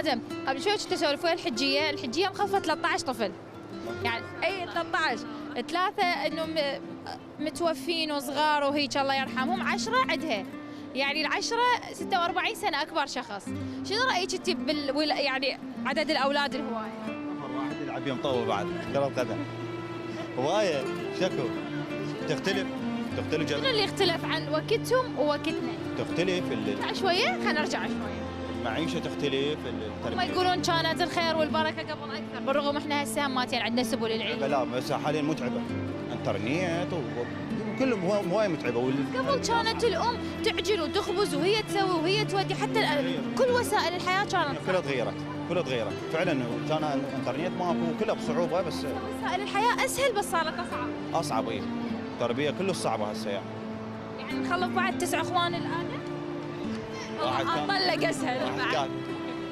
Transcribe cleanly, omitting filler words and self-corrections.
ادم قبل شوي كنت اسولف ويا الحجيه مخففه 13 طفل. يعني اي 13 3 انه متوفين وصغار وهيك الله يرحمهم، 10 عندها. يعني ال10 46 سنه اكبر شخص. شنو رايك انت يعني عدد الاولاد الهوايه؟ واحد يلعب يوم طوب بعد كرة قدم هوايه شكو تختلف شنو اللي يختلف عن وقتهم ووقتنا؟ تختلف نرجع شويه، خلينا نرجع شويه. المعيشه تختلف هم يقولون كانت الخير والبركه قبل اكثر، بالرغم احنا هسه ماتين عندنا سبل العلم. لا بس حاليا متعبه، انترنت وكلهم هوايه متعبه. قبل كانت الام تعجن وتخبز وهي تسوي وهي تودي، حتى كل وسائل الحياه كانت كلها تغيرت فعلا. كان الانترنت ماكو كلها بصعوبه، بس وسائل الحياه اسهل بس صارت اصعب. اي التربيه كله صعبه هسه يعني نخلف بعد 9 اخوان الان. واحد كان طلق اسهل واحد بعد. كان